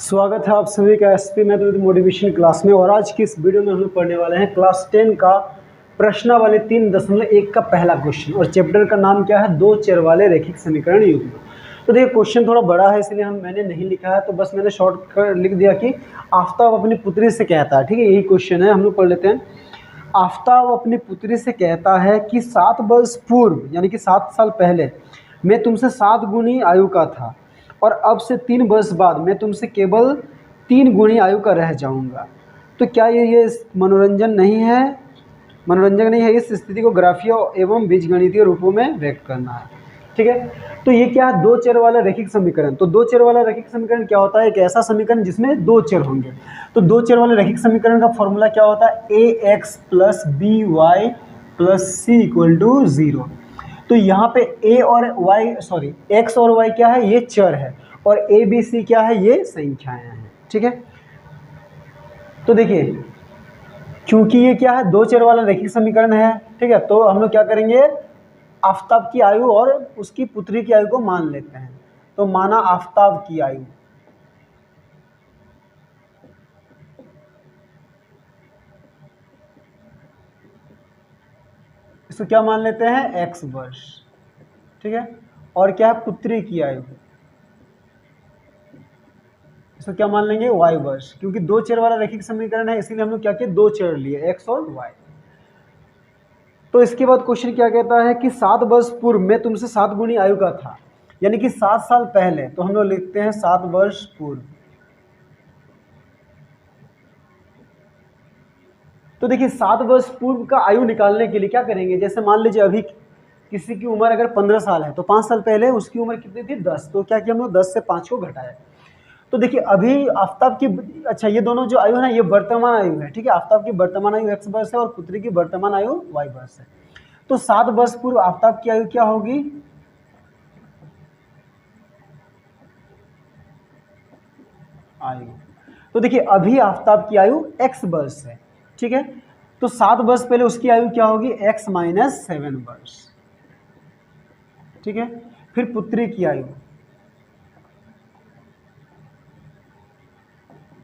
स्वागत है आप सभी का एसपी मैथ मोटिवेशन क्लास में। और आज की इस वीडियो में हम लोग पढ़ने वाले हैं क्लास 10 का प्रश्नावली 3.1 का पहला क्वेश्चन। और चैप्टर का नाम क्या है? दो चर वाले रैखिक समीकरण युग्म। तो देखिए क्वेश्चन थोड़ा बड़ा है इसलिए मैंने नहीं लिखा है, तो बस मैंने शॉर्ट कर लिख दिया कि आफ्ताब अपनी पुत्री से कहता है। ठीक है, यही क्वेश्चन है, हम लोग पढ़ लेते हैं। आफ्ताब अपनी पुत्री से कहता है कि 7 वर्ष पूर्व यानी कि 7 साल पहले मैं तुमसे 7 गुनी आयु का था और अब से 3 वर्ष बाद मैं तुमसे केवल 3 गुनी आयु का रह जाऊंगा। तो क्या ये मनोरंजक नहीं है? इस स्थिति को ग्राफीय एवं बीजगणितीय रूपों में व्यक्त करना है। ठीक है, तो ये क्या है? दो चर वाला रैखिक समीकरण। तो दो चर वाला रैखिक समीकरण क्या होता है? एक ऐसा समीकरण जिसमें दो चर होंगे। तो दो चर वाले रैखिक समीकरण का फॉर्मूला क्या होता है? ax + by + c = 0। तो यहाँ पे x और y क्या है? ये चर है और a b c क्या है? ये संख्याएं हैं। ठीक है, तो देखिए क्योंकि ये क्या है? दो चर वाला रैखिक समीकरण है। ठीक है, तो हम लोग क्या करेंगे? आफ्ताब की आयु और उसकी पुत्री की आयु को मान लेते हैं। तो माना आफ्ताब की आयु, इसको क्या मान लेते हैं? x वर्ष। ठीक है, और क्या है? पुत्री की आयु, इसको क्या मान लेंगे? y वर्ष। क्योंकि दो चर वाला रैखिक समीकरण है इसीलिए हम लोग क्या किए? दो चर लिए, x और y। तो इसके बाद क्वेश्चन क्या कहता है कि 7 वर्ष पूर्व मैं तुमसे 7 गुनी आयु का था, यानी कि 7 साल पहले। तो हम लोग लिखते हैं 7 वर्ष पूर्व। तो देखिए 7 वर्ष पूर्व का आयु निकालने के लिए क्या करेंगे? जैसे मान लीजिए अभी किसी की उम्र अगर 15 साल है तो 5 साल पहले उसकी उम्र कितनी थी? 10। तो क्या किया हम लोग? 10 से 5 को घटाया। तो देखिए अभी आफ्ताब की, अच्छा ये दोनों जो आयु है ना, ये वर्तमान आयु है। ठीक है, आफ्ताब की वर्तमान आयु x वर्ष है और पुत्री की वर्तमान आयु y वर्ष है। तो 7 वर्ष पूर्व आफ्ताब की आयु क्या होगी? आयु। तो देखिए अभी आफ्ताब की आयु x वर्ष है। ठीक है, तो 7 वर्ष पहले उसकी आयु क्या होगी? x - 7 वर्ष। ठीक है, फिर पुत्री की आयु,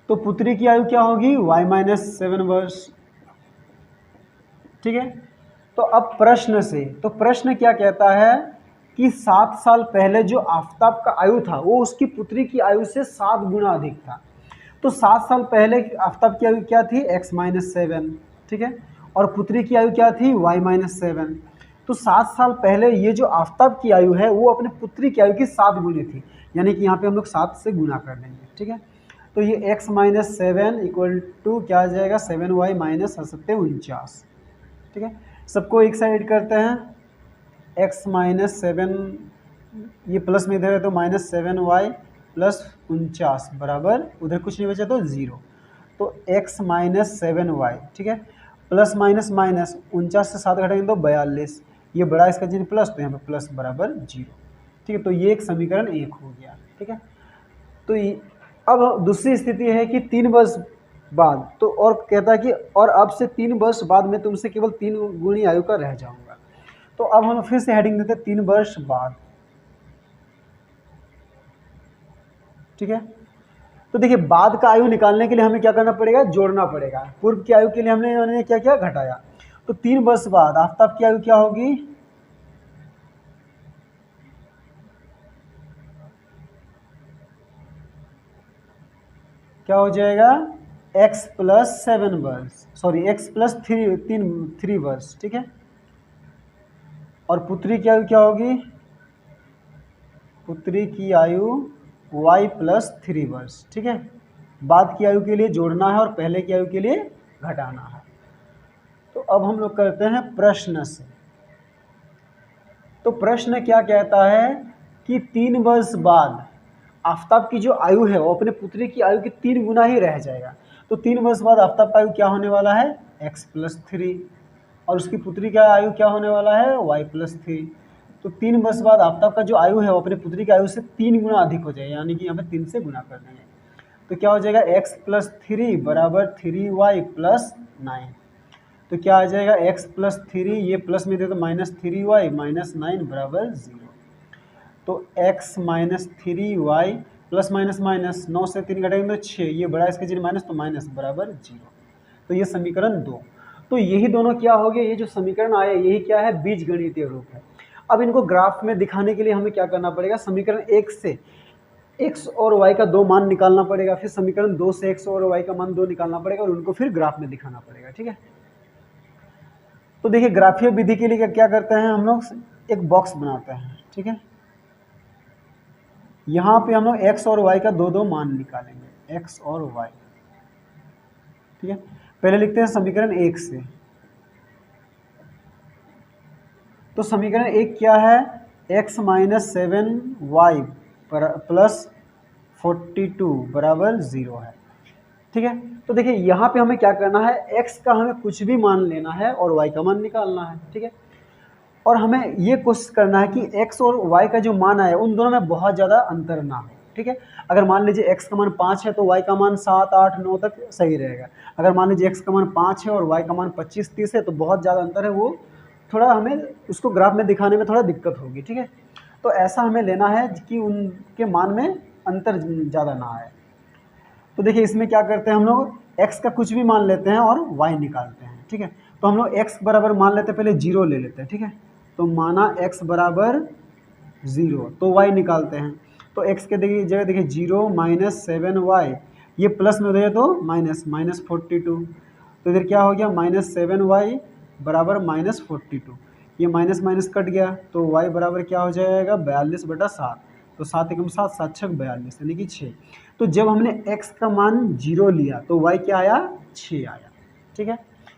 तो पुत्री की आयु क्या होगी? y - 7 वर्ष। ठीक है, तो अब प्रश्न क्या कहता है कि 7 साल पहले जो आफ्ताब का आयु था वो उसकी पुत्री की आयु से 7 गुना अधिक था। तो 7 साल पहले आफ्ताब की आयु क्या थी? x - 7। ठीक है, और पुत्री की आयु क्या थी? y - 7। तो 7 साल पहले ये जो आफ्ताब की आयु है वो अपने पुत्री की आयु की 7 गुनी थी, यानी कि यहाँ पे हम लोग 7 से गुना कर देंगे। ठीक है, तो ये x - 7 = क्या आ जाएगा? 7y - 49। ठीक है, सबको एक साइड करते हैं। x - 7, ये प्लस में इधर है तो -7y + 49 बराबर, उधर कुछ नहीं बचा तो 0। तो x - 7y, ठीक है, प्लस माइनस माइनस 49 से 7 घटाएंगे तो 42, ये बड़ा इसका चिन्ह प्लस, तो यहाँ पे प्लस बराबर 0। ठीक है, तो ये एक समीकरण 1 हो गया। ठीक है, तो अब दूसरी स्थिति है कि 3 वर्ष बाद, तो और कहता है कि और अब से 3 वर्ष बाद मैं तुमसे केवल 3 गुनी आयु का रह जाऊंगा। तो अब हम फिर से हेडिंग देते हैं 3 वर्ष बाद। ठीक है, तो देखिए बाद का आयु निकालने के लिए हमें क्या करना पड़ेगा? जोड़ना पड़ेगा। पूर्व की आयु के लिए हमने क्या किया? घटाया। तो 3 वर्ष बाद आफ्ताब की आयु क्या होगी? क्या हो जाएगा? x + 7 वर्ष, सॉरी x + 3 वर्ष। ठीक है, और पुत्री की आयु क्या होगी? पुत्री की आयु y + 3 वर्ष। ठीक है, बाद की आयु के लिए जोड़ना है और पहले की आयु के लिए घटाना है। तो अब हम लोग करते हैं प्रश्न से। तो प्रश्न क्या कहता है कि 3 वर्ष बाद आफ्ताब की जो आयु है वो अपने पुत्री की आयु की 3 गुना ही रह जाएगा। तो 3 वर्ष बाद आफ्ताब का आयु क्या होने वाला है? x + 3, और उसकी पुत्री का आयु क्या होने वाला है? y + 3। तो 3 वर्ष बाद आफ्ताब का जो आयु है वो अपने पुत्री की आयु से 3 गुना अधिक हो जाएगा, यानी कि यहाँ पे 3 से गुना कर देंगे। तो क्या हो जाएगा? x + 3 = 3y + 9। तो क्या आ जाएगा? x + 3, ये प्लस में दे तो -3y - 9 = 0। तो x - 3y plus minus minus, 9 से 3 घटाएंगे तो 6, ये बड़ा इसके जरिए माइनस, तो माइनस बराबर 0। तो ये समीकरण 2। तो यही दोनों क्या हो गए, ये जो समीकरण आए यही क्या है, बीजगणितीय रूप है। अब इनको ग्राफ में दिखाने के लिए हमें क्या करना पड़ेगा, समीकरण 1 से x और y का 2 मान निकालना पड़ेगा, फिर समीकरण 2 से x और y का मान 2 निकालना पड़ेगा और उनको फिर ग्राफ में दिखाना पड़ेगा। ठीक है, तो देखिए ग्राफीय विधि के लिए क्या करते हैं हम लोग, एक बॉक्स बनाते हैं। ठीक है, यहाँ पे हम लोग x और y का 2 मान निकालेंगे, x और y। ठीक है, पहले लिखते हैं समीकरण 1 से। तो समीकरण 1 क्या है, x माइनस 7y प्लस 42 बराबर 0 है। ठीक है, तो देखिए यहाँ पे हमें क्या करना है, x का हमें कुछ भी मान लेना है और y का मान निकालना है। ठीक है, और हमें ये कोशिश करना है कि x और y का जो मान है उन दोनों में बहुत ज़्यादा अंतर ना हो। ठीक है, अगर मान लीजिए x का मान 5 है तो y का मान 7, 8, 9 तक सही रहेगा। अगर मान लीजिए x का मान 5 है और y का मान 25, 30 है तो बहुत ज़्यादा अंतर है, वो थोड़ा हमें उसको ग्राफ में दिखाने में थोड़ा दिक्कत होगी। ठीक है, तो ऐसा हमें लेना है कि उनके मान में अंतर ज़्यादा ना आए। तो देखिए इसमें क्या करते हैं हम लोग, x का कुछ भी मान लेते हैं और y निकालते हैं। ठीक है, तो हम लोग x बराबर मान लेते हैं, पहले 0 ले लेते हैं। ठीक है, तो माना x बराबर 0, तो y निकालते हैं। तो x के जगह देखिए 0 माइनस 7y, ये प्लस में हो जाए तो माइनस, माइनस 42। तो इधर क्या हो गया, माइनस 7y बराबर माइनस 42, ये माइनस माइनस कट गया तो y बराबर क्या हो जाएगा, 42/7। तो 7 एकम 7, 7 छक 42 यानी कि 6। तो जब हमने x का मान 0 लिया तो y क्या आया, 6 आया। ठीक है,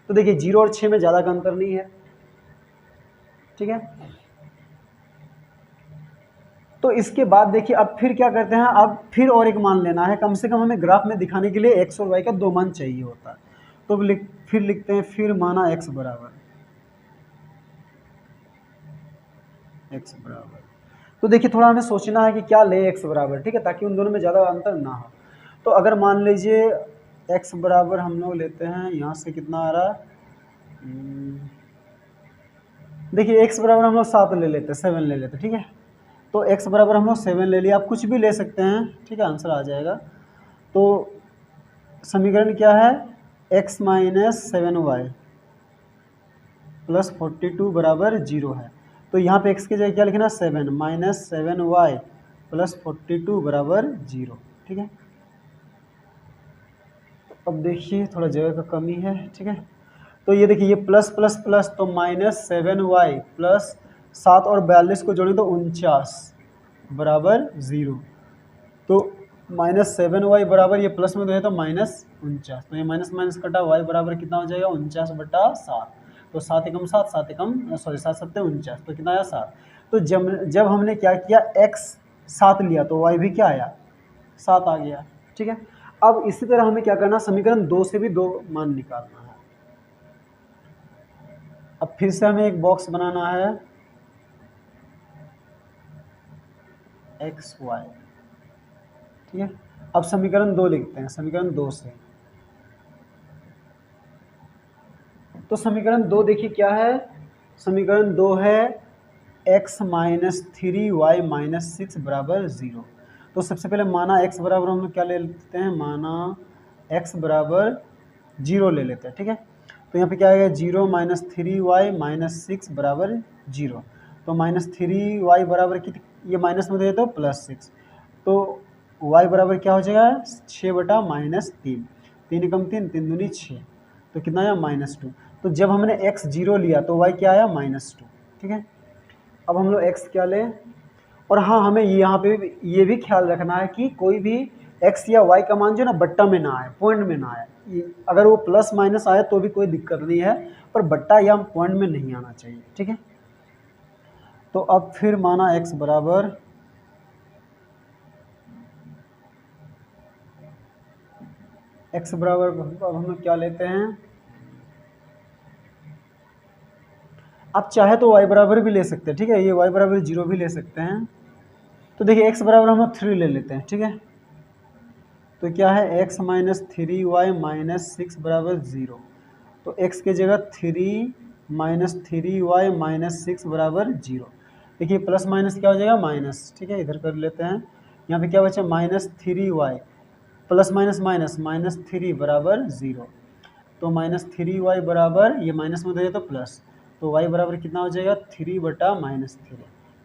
तो देखिए 0 और 6 में ज़्यादा का अंतर नहीं है। ठीक है, तो इसके बाद देखिए अब फिर क्या करते हैं, अब फिर और एक मान लेना है, कम से कम हमें ग्राफ में दिखाने के लिए x और y का 2 मान चाहिए होता है। तो फिर लिखते हैं, फिर माना x बराबर, तो देखिए थोड़ा हमें सोचना है कि क्या ले x बराबर। ठीक है, ताकि उन दोनों में ज़्यादा अंतर ना हो। तो अगर मान लीजिए x बराबर हम लोग लेते हैं, यहाँ से कितना आ रहा है, देखिए x बराबर हम लोग 7 ले लेते हैं, 7 ले लेते हैं। ठीक है, तो x बराबर हम लोग 7 ले लिया, आप कुछ भी ले सकते हैं। ठीक है, आंसर आ जाएगा। तो समीकरण क्या है, x माइनस 7y प्लस 42 बराबर 0 है। तो यहाँ पे x की जगह क्या लिखना, 7 माइनस 7y प्लस 42 बराबर 0। ठीक है, अब देखिए थोड़ा जगह का कमी है। ठीक है, तो ये देखिए ये प्लस प्लस प्लस, तो माइनस 7y प्लस 7 और 42 को जोड़ें तो 49 बराबर 0। तो माइनस 7y बराबर, ये प्लस में है तो माइनस 49, तो ये माइनस माइनस कटा, y बराबर कितना हो जाएगा, 49/7। तो 7 एकम 7, 7 एकम सॉरी 7 7 49, तो कितना आया 7। तो जब हमने क्या किया, x 7 लिया तो y भी क्या आया, 7 आ गया। ठीक है, अब इसी तरह हमें क्या करना, समीकरण 2 से भी 2 मान निकालना है। अब फिर से हमें एक बॉक्स बनाना है, x y। ठीक है, अब समीकरण 2 लिखते हैं, समीकरण 2 से। तो समीकरण 2 देखिए क्या है, समीकरण 2 है x माइनस 3y माइनस 6 बराबर 0। तो सबसे पहले माना x बराबर हम लोग क्या ले लेते हैं, माना x बराबर 0 ले लेते हैं। ठीक है, तो यहाँ पे क्या आएगा, 0 माइनस 3y माइनस 6 बराबर 0। तो माइनस 3y बराबर कितनी, ये माइनस में दे तो प्लस 6, तो y बराबर क्या हो जाएगा, 6/-3, 3 एकम 3, 3 दूनी 6, तो कितना आया -2। तो जब हमने x 0 लिया तो y क्या आया, -2। ठीक है, अब हम लोग x क्या लें, और हाँ हमें यहाँ पे ये भी ख्याल रखना है कि कोई भी x या y का मान जो ना बट्टा में ना आए, पॉइंट में ना आए। अगर वो प्लस माइनस आए तो भी कोई दिक्कत नहीं है, पर बट्टा या पॉइंट में नहीं आना चाहिए। ठीक है, तो अब फिर माना x बराबर अब हम लोग क्या लेते हैं, आप चाहे तो y बराबर भी ले सकते हैं। ठीक है, ये y बराबर 0 भी ले सकते हैं। तो देखिए x बराबर हम लोग 3 ले लेते हैं। ठीक है, तो क्या है, x माइनस 3y माइनस 6 बराबर 0। तो x की जगह 3 माइनस 3y माइनस 6 बराबर 0। देखिए प्लस माइनस क्या हो जाएगा, माइनस। ठीक है, इधर कर लेते हैं, यहाँ पे क्या बचा -3y प्लस माइनस माइनस -3 बराबर 0। तो -3y बराबर ये माइनस में हो जाए तो प्लस, तो y बराबर कितना हो जाएगा 3/-3।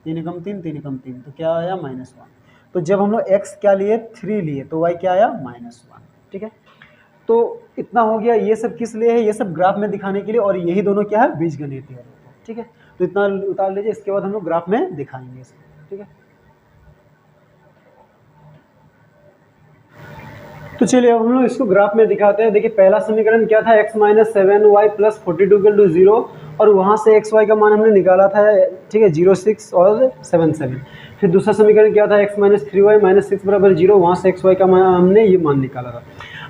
3 एकम 3 3 एकम 3, तो क्या आया -1। तो जब हम लोग x क्या लिए 3 लिए तो y क्या आया -1। ठीक है, तो इतना हो गया। ये सब किस लिए है, ये सब ग्राफ में दिखाने के लिए, और यही दोनों क्या है बीजगणितीय रूप है। ठीक है, तो इतना उतार लीजिए, इसके बाद हम लोग ग्राफ में दिखाएंगे इसको। ठीक है, तो चलिए अब हम लोग इसको ग्राफ में दिखाते हैं। देखिए पहला समीकरण क्या था, x - 7y + 42 = 0, और वहाँ से x y का मान हमने निकाला था। ठीक है, 0 6 और 7 7। फिर दूसरा समीकरण क्या था, x - 3y - 6 = 0, वहाँ से x y का मान हमने ये मान निकाला था।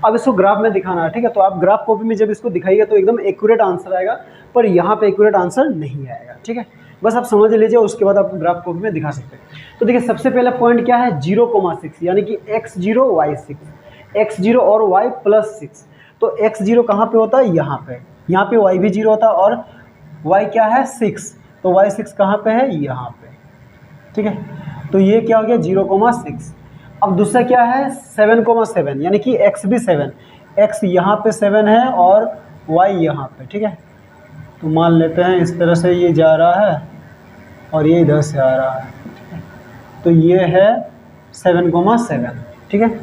अब इसको ग्राफ में दिखाना है। ठीक है, तो आप ग्राफ कॉपी में जब इसको दिखाइएगा तो एकदम एक्यूरेट आंसर आएगा, पर यहाँ पे एक्यूरेट आंसर नहीं आएगा। ठीक है, बस आप समझ लीजिए, उसके बाद आप ग्राफ कॉपी में दिखा सकते हैं। तो देखिए सबसे पहला पॉइंट क्या है, 0,6, यानी कि x0 y6, x0 और y +6। तो x0 कहाँ पे होता है, यहाँ पे y भी 0 होता है, और y क्या है 6, तो y6 कहाँ पे है, यहाँ पे। ठीक है, तो ये क्या हो गया 0,6। अब दूसरा क्या है 7,7, यानी कि x भी 7, x यहाँ पे 7 है और y यहाँ पे। ठीक है, तो मान लेते हैं इस तरह से ये जा रहा है और ये इधर से आ रहा है। ठीक है, तो ये है 7,7। ठीक है,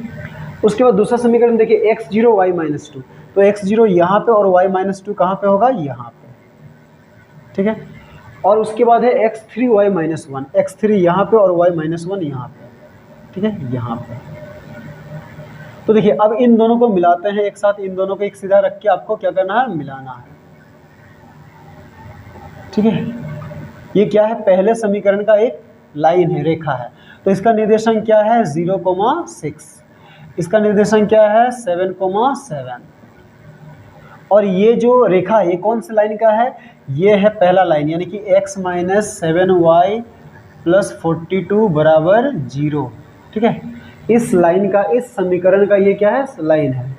उसके बाद दूसरा समीकरण देखिए x0 y -2, तो x0 यहाँ पे और y -2 कहाँ पे होगा, यहाँ पे। ठीक है, और उसके बाद है x3 y -1, x3 यहाँ पे और y -1 यहाँ पे। ठीक है, यहाँ पे। तो देखिए अब इन दोनों को मिलाते हैं एक साथ, इन दोनों को एक सीधा रख के आपको क्या करना है, मिलाना है। ठीक है, ये क्या है, पहले समीकरण का एक लाइन है, रेखा है, तो इसका निर्देशांक क्या है 0,6, इसका निर्देशांक क्या है 7,7, और ये जो रेखा ये कौन सी लाइन का है, ये है पहला लाइन, यानी कि x - 7y + 42 = 0। ठीक है, इस लाइन का, इस समीकरण का ये क्या है, लाइन है।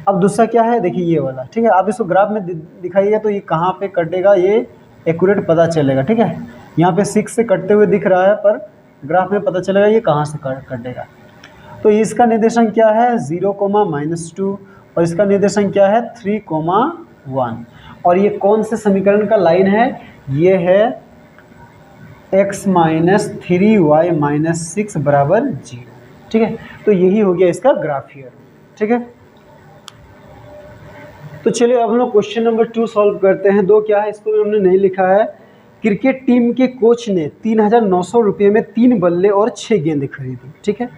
अब दूसरा क्या है, देखिए ये वाला। ठीक है, आप इसको ग्राफ में दिखाइएगा तो ये कहाँ पे कटेगा, ये एक्यूरेट पता चलेगा। ठीक है, यहाँ पे 6 से कटते हुए दिख रहा है, पर ग्राफ में पता चलेगा ये कहाँ से कटेगा। तो इसका निर्देशांक क्या है 0,-2, और इसका निर्देशांक क्या है 3,1, और ये कौन से समीकरण का लाइन है, ये है x - 3y - 6 = 0। ठीक है, तो यही हो गया इसका ग्राफियर। ठीक है, तो चलिए अब हम लोग क्वेश्चन नंबर 2 सॉल्व करते हैं। 2 क्या है, इसको हमने नहीं लिखा है। क्रिकेट टीम के कोच ने 3,900 रुपये में 3 बल्ले और 6 गेंदें खरीदी। ठीक है,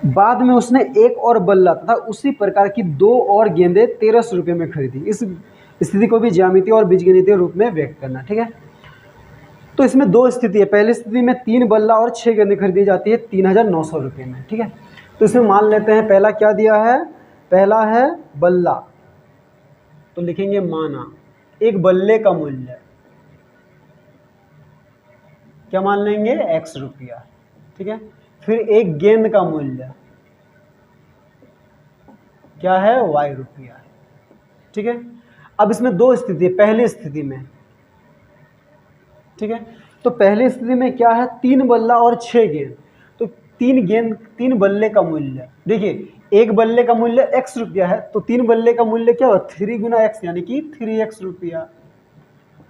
बाद में उसने एक और बल्ला तथा उसी प्रकार की 2 और गेंदें 1,300 रुपये में खरीदी। इस स्थिति को भी ज्यामितीय और बीजगणितीय रूप में व्यक्त करना। ठीक है, तो इसमें 2 स्थिति है। पहली स्थिति में 3 बल्ला और 6 गेंदें खरीदी जाती है 3,900 रुपये में। ठीक है, तो इसमें मान लेते हैं पहला क्या दिया है, पहला है बल्ला, तो लिखेंगे माना एक बल्ले का मूल्य क्या मान लेंगे, x रुपया। ठीक है, फिर एक गेंद का मूल्य क्या है, y रुपया। ठीक है, अब इसमें 2 स्थिति है। पहली स्थिति में, ठीक है, तो पहली स्थिति में क्या है 3 बल्ला और 6 गेंद, तो 3 बल्ले का मूल्य, देखिए एक बल्ले का मूल्य x रुपया है, तो 3 बल्ले का मूल्य क्या होगा 3 × x, यानी कि 3x रुपया।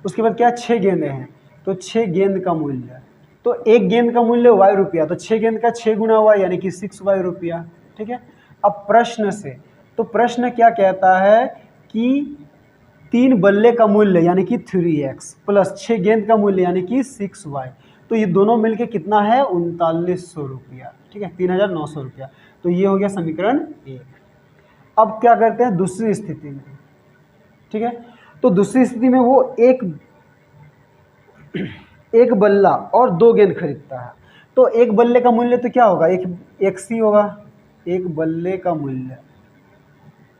उसके बाद क्या 6 गेंदें हैं, तो 6 गेंद का मूल्य, तो एक गेंद का मूल्य y रुपया, तो 6 गेंद का 6 × y, यानी कि 6y रुपया। ठीक है, अब प्रश्न से, तो प्रश्न क्या कहता है कि 3 बल्ले का मूल्य यानी कि 3x प्लस 6 गेंद का मूल्य यानी कि 6y, तो ये दोनों मिलके कितना है 3,900 रुपया। ठीक है, 3,900 रुपया। तो ये हो गया समीकरण 1। अब क्या करते हैं दूसरी स्थिति में। ठीक है, तो दूसरी स्थिति में वो एक बल्ला और 2 गेंद खरीदता है, तो एक बल्ले का मूल्य तो क्या होगा, एक सी होगा, एक बल्ले का मूल्य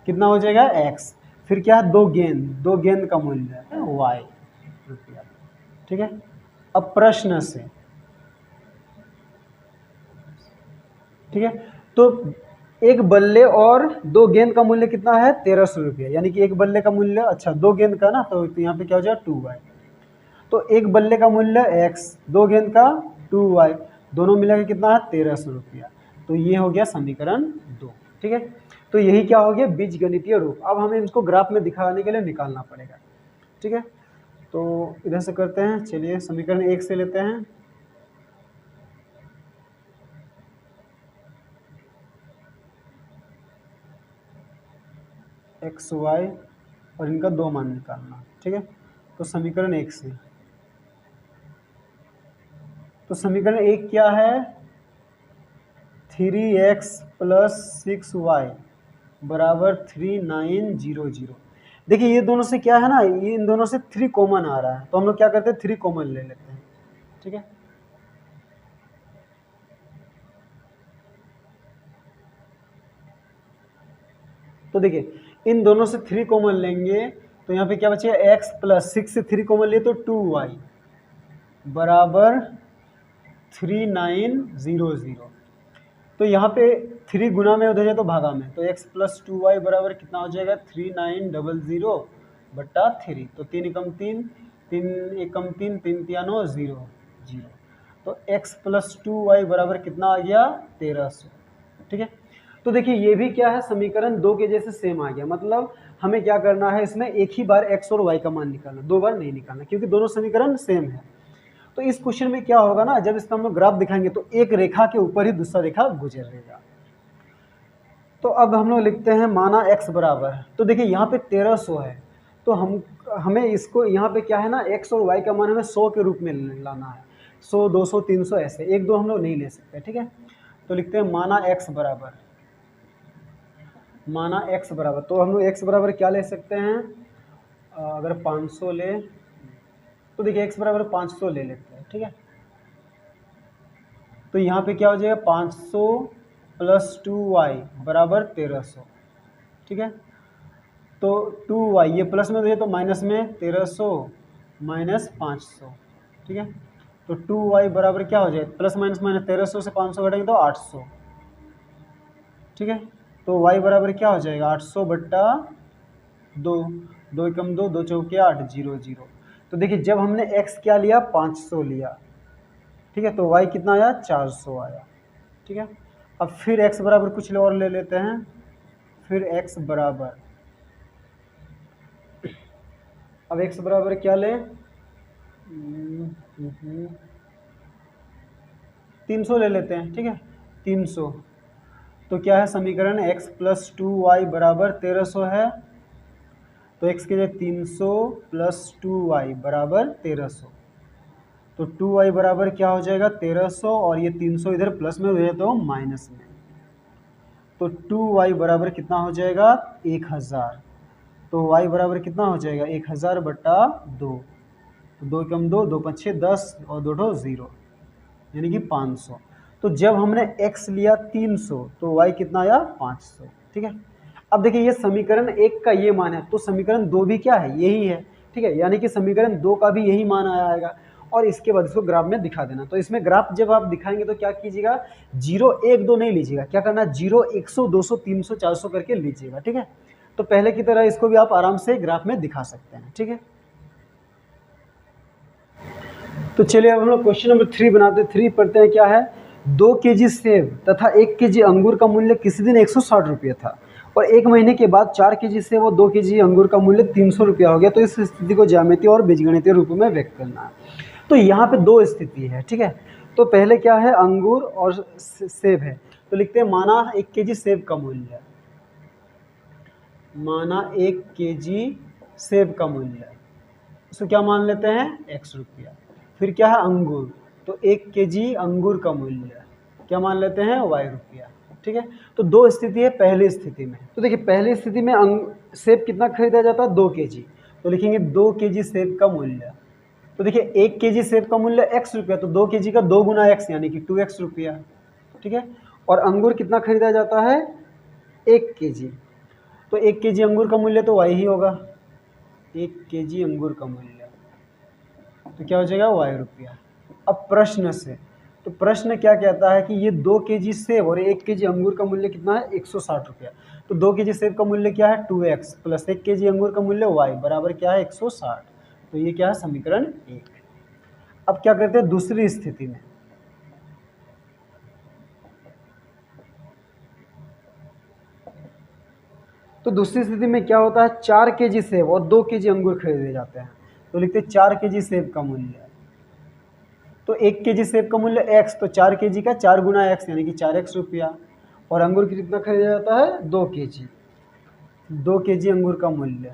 कितना हो जाएगा x, फिर क्या है 2 गेंद का मूल्य y रुपया। ठीक है, अब प्रश्न से, ठीक है, तो एक बल्ले और 2 गेंद का मूल्य कितना है 1,300 रुपया, यानी कि एक बल्ले का मूल्य, अच्छा 2 गेंद का ना, तो यहाँ पे क्या हो जाएगा 2y, तो एक बल्ले का मूल्य x, 2 गेंद का 2y, दोनों मिला के कितना है 1300 रुपया। तो ये हो गया समीकरण 2। ठीक है, तो यही क्या हो गया बीजगणितीय रूप। अब हमें इसको ग्राफ में दिखाने के लिए निकालना पड़ेगा। ठीक है, तो इधर से करते हैं। चलिए समीकरण 1 से लेते हैं। एक्स वाई और इनका 2 मान निकालना। ठीक है, तो समीकरण 1 से, तो समीकरण 1 क्या है 3x + 6y बराबर 3900। देखिए ये दोनों से क्या है ना, ये इन दोनों से 3 कॉमन आ रहा है, तो हम लोग क्या करते हैं 3 कॉमन ले लेते हैं। ठीक है, तो देखिए इन दोनों से 3 कॉमन लेंगे तो यहाँ पे क्या बचेगा x + 6 से 3 कॉमन लिए तो 2y बराबर 3900। तो यहाँ पे 3 गुना में उधर जाए तो भागा में, तो x + 2y बराबर कितना हो जाएगा 3900 बट्टा 3। तो 3 एकम 3, 3 एकम 3, 3 तिया 9, 0 0। तो x + 2y बराबर कितना आ गया 1300। ठीक है, तो देखिए ये भी क्या है समीकरण 2 के जैसे सेम आ गया। मतलब हमें क्या करना है इसमें एक ही बार x और y का मान निकालना, 2 बार नहीं निकालना, क्योंकि दोनों समीकरण सेम है। तो इस क्वेश्चन में क्या होगा ना, जब इसका हम लोग ग्राफ दिखाएंगे तो एक रेखा के ऊपर ही दूसरा रेखा गुजरेगा। तो अब हम लोग लिखते हैं माना x बराबर, तो देखिए यहाँ पे 1300 है, तो हमें इसको यहाँ पे क्या है ना x और y का मान हमें 100 के रूप में लाना है। 100, 200, 300 ऐसे, 1 2 हम लोग नहीं ले सकते। ठीक है, तो लिखते हैं माना x बराबर, माना x बराबर, तो हम लोग x बराबर क्या ले सकते हैं, अगर 500 ले तो देखिए x बराबर 500 ले लेते हैं। ठीक है, तो यहाँ पे क्या हो जाएगा 500 + 2y बराबर 1300। ठीक है, तो 2y ये प्लस में दे तो माइनस में 1300 माइनस 500। ठीक है, तो 2y बराबर क्या हो जाए प्लस माइनस माइनस 1300 से 500 घटेंगे तो 800। ठीक है, तो y बराबर क्या हो जाएगा 800 बट्टा 2, 2 एकम 2, 2 चौके 8, 0 0। तो देखिए जब हमने x क्या लिया 500 लिया, ठीक है, तो y कितना आया 400 आया। ठीक है, अब फिर x बराबर कुछ और ले लेते हैं, फिर x बराबर, अब x बराबर क्या लें 300 ले लेते हैं। ठीक है, 300, तो क्या है समीकरण x + 2y बराबर 1300 है, तो x के लिए 300 + 2y बराबर 1300। तो 2y बराबर क्या हो जाएगा 1300 और ये 300 इधर प्लस में हो जाए तो माइनस में, तो 2y बराबर कितना हो जाएगा 1000। तो y बराबर कितना हो जाएगा 1000 बट्टा 2, तो 2 एकम 2, 2 5 10 और 2 ठो 0 यानी कि 500। तो जब हमने x लिया 300 तो y कितना आया 500। ठीक है, अब देखिए ये समीकरण 1 का ये मान है, तो समीकरण 2 भी क्या है यही है। ठीक है, यानी कि समीकरण 2 का भी यही मान आएगा और इसके बाद इसको ग्राफ में दिखा देना। तो इसमें ग्राफ जब आप दिखाएंगे तो क्या कीजिएगा 0 1 2 नहीं लीजिएगा, क्या करना 0 100 200 300 400 करके लीजिएगा। ठीक है, तो पहले की तरह इसको भी आप आराम से ग्राफ में दिखा सकते हैं। ठीक है, तो चलिए अब हम लोग क्वेश्चन नंबर 3 बनाते हैं। 3 पढ़ते हैं, क्या है 2 केजी सेब तथा 1 केजी अंगूर का मूल्य किसी दिन 160 रुपये था और 1 महीने के बाद 4 केजी सेब और 2 केजी अंगूर का मूल्य 300 रुपया हो गया। तो इस स्थिति को ज्यामितीय और बीजगणितीय रूप में व्यक्त करना है। तो यहाँ पे 2 स्थिति है। ठीक है, तो पहले क्या है अंगूर और सेब है, तो लिखते हैं माना 1 केजी सेब का मूल्य, माना 1 केजी सेब का मूल्य, इसको क्या मान लेते हैं x रुपया। फिर क्या है अंगूर, तो 1 केजी अंगूर का मूल्य क्या मान लेते हैं y रुपया। ठीक है, तो 2 स्थिति है। पहली स्थिति में तो देखिए पहली स्थिति में सेब कितना खरीदा जाता है 2 केजी, तो लिखेंगे 2 केजी सेब का मूल्य। तो देखिए 1 केजी सेब का मूल्य x रुपया, तो 2 केजी का 2 गुना x यानी कि 2x रुपया। ठीक है, और अंगूर कितना खरीदा जाता है 1 केजी, तो 1 केजी अंगूर का मूल्य तो y ही होगा, 1 केजी अंगूर का मूल्य तो क्या हो जाएगा y रुपया। अब प्रश्न से, तो प्रश्न क्या कहता है कि ये 2 केजी सेब और 1 केजी अंगूर का मूल्य कितना है 160 रुपया। तो 2 केजी सेब का मूल्य क्या है 2x प्लस 1 केजी अंगूर का मूल्य y बराबर क्या है 160। तो ये क्या है समीकरण 1। अब क्या करते हैं दूसरी स्थिति में, तो दूसरी स्थिति में क्या होता है, 4 केजी सेब और 2 केजी अंगूर खरीदे जाते हैं। तो लिखते हैं 4 केजी सेब का मूल्य, तो 1 केजी सेब का मूल्य x, तो 4 केजी का 4 गुना x यानी कि 4x रुपया। और अंगूर कितना खरीदा जाता है, 2 केजी, 2 केजी अंगूर का मूल्य,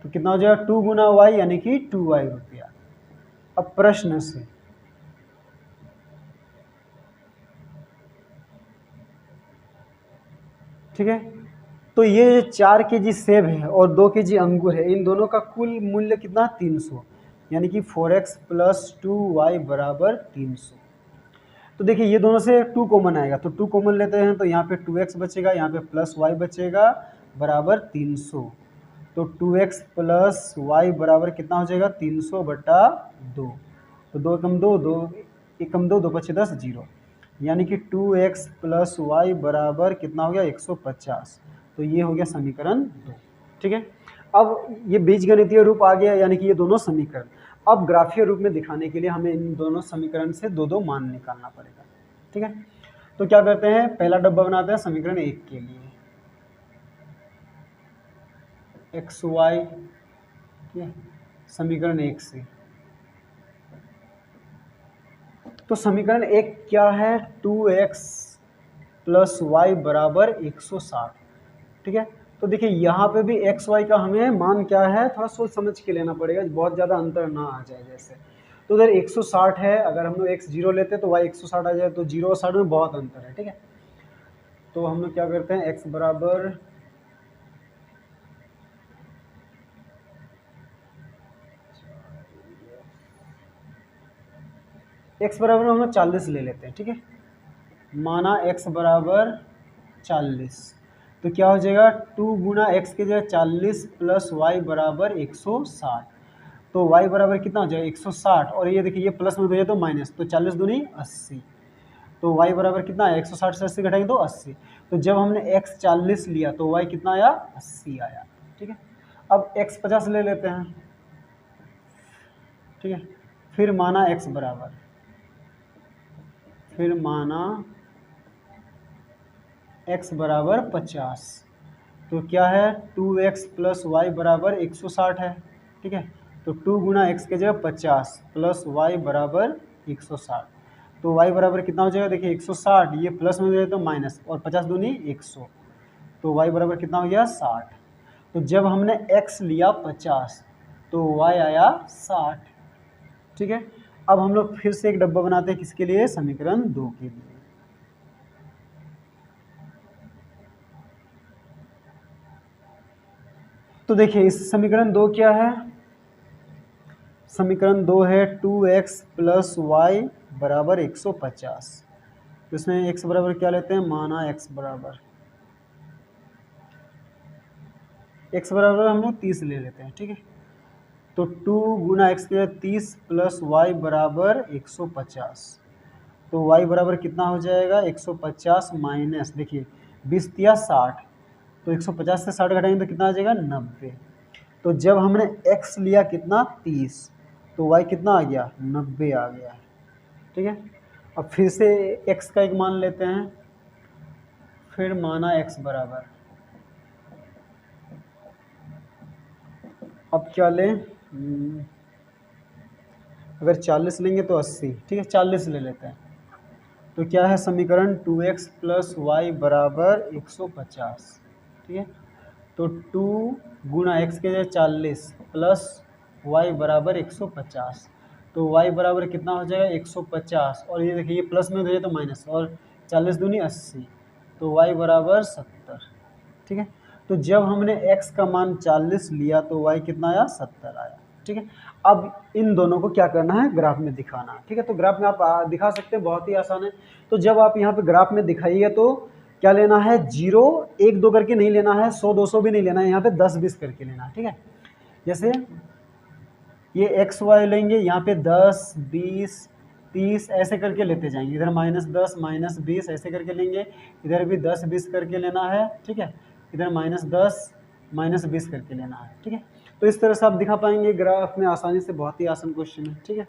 तो कितना हो जाएगा 2 गुना y यानी कि 2y रुपया। अब प्रश्न से ठीक है, तो ये 4 केजी सेब है और 2 केजी अंगूर है, इन दोनों का कुल मूल्य कितना, 300, यानी कि 4x प्लस 2y बराबर 300। तो देखिए ये दोनों से 2 कॉमन आएगा, तो 2 कॉमन लेते हैं, तो यहाँ पे 2x बचेगा, यहाँ पे प्लस y बचेगा बराबर 300। तो 2x प्लस y बराबर कितना हो जाएगा, 300 बटा 2, तो 2 कम 2, 2 एकम 2, 2 पचे 10, 0, यानी कि 2x प्लस वाई बराबर कितना हो गया, 150। तो ये हो गया समीकरण 2। ठीक है, अब ये बीजगणितीय रूप आ गया, यानी कि ये दोनों समीकरण। अब ग्राफीय रूप में दिखाने के लिए हमें इन दोनों समीकरण से दो मान निकालना पड़ेगा। ठीक है, तो क्या करते हैं, पहला डब्बा बनाते हैं समीकरण 1 के लिए, एक्स वाई, ठीक है, समीकरण 1 से। तो समीकरण 1 क्या है, 2x प्लस वाई बराबर 160। ठीक है, तो देखिए यहाँ पे भी एक्स वाई का हमें मान क्या है, थोड़ा सोच समझ के लेना पड़ेगा, बहुत ज़्यादा अंतर ना आ जाए जैसे। तो उधर 160 है, अगर हम लोग x 0 लेते हैं तो y 160 आ जाए, तो 0 और 60 में बहुत अंतर है। ठीक है, तो हम लोग क्या करते हैं, x बराबर हम लोग 40 ले लेते हैं। ठीक है, माना x बराबर 40, तो क्या हो जाएगा, 2 गुना एक्स के जगह 40 प्लस वाई बराबर 160। तो y बराबर कितना हो जाएगा, 160, और ये देखिए ये प्लस में भेजे तो माइनस, तो 40 दूनी 80, तो y बराबर कितना आया, 160 से 80 घटाएंगे तो 80। तो जब हमने x 40 लिया तो y कितना आया, 80 आया। ठीक है, अब x 50 ले लेते हैं। ठीक है, फिर माना x बराबर, फिर माना x बराबर 50, तो क्या है, 2x प्लस वाई बराबर 160 है। ठीक है, तो 2 गुना एक्स के जगह 50 प्लस वाई बराबर 160, तो y बराबर कितना हो जाएगा, देखिए 160, ये प्लस में जाए तो माइनस, और 50 दूनी 100, तो y बराबर कितना हो गया, 60। तो जब हमने x लिया 50 तो y आया 60। ठीक है, अब हम लोग फिर से एक डब्बा बनाते हैं, किसके लिए, समीकरण 2 के लिए। तो देखिए इस समीकरण 2 क्या है, समीकरण 2 है 2x प्लस वाई बराबर 150। तो इसमें x बराबर क्या लेते हैं, माना x बराबर हम लोग 30 ले लेते हैं। ठीक है, तो 2 गुना एक्स के 30 प्लस वाई बराबर 150, तो y बराबर कितना हो जाएगा, 150 माइनस, देखिए 20 दिया 60, तो 150 से 60 घटाएंगे तो कितना आ जाएगा, 90। तो जब हमने x लिया कितना, 30, तो y कितना आ गया, 90 आ गया। ठीक है, अब फिर से x का एक मान लेते हैं, फिर माना x बराबर, अब क्या लें, अगर 40 लेंगे तो 80। ठीक है, 40 ले लेते हैं, तो क्या है समीकरण, 2x प्लस वाई बराबर 150। ठीक है, तो 2 गुना एक्स के जगह 40 प्लस वाई बराबर 150, तो y बराबर कितना हो जाएगा, 150, और ये देखिए ये प्लस में भेजे तो माइनस, और 40 दूनी 80, तो y बराबर 70। ठीक है, तो जब हमने x का मान 40 लिया तो y कितना आया, 70 आया। ठीक है, अब इन दोनों को क्या करना है, ग्राफ में दिखाना। ठीक है, तो ग्राफ में आप दिखा सकते हैं, बहुत ही आसान है। तो जब आप यहाँ पे ग्राफ में दिखाइए तो क्या लेना है, 0 1 2 करके नहीं लेना है, 100 200 भी नहीं लेना है, यहाँ पे 10 20 करके लेना है। ठीक है, जैसे ये एक्स वाई लेंगे, यहाँ पे 10 20 30 ऐसे करके लेते जाएंगे, इधर -10 -20 ऐसे करके लेंगे, इधर भी 10 20 करके लेना है। ठीक है, इधर -10 -20 करके लेना है। ठीक है, तो इस तरह से आप दिखा पाएंगे ग्राफ में आसानी से, बहुत ही आसान क्वेश्चन है। ठीक है।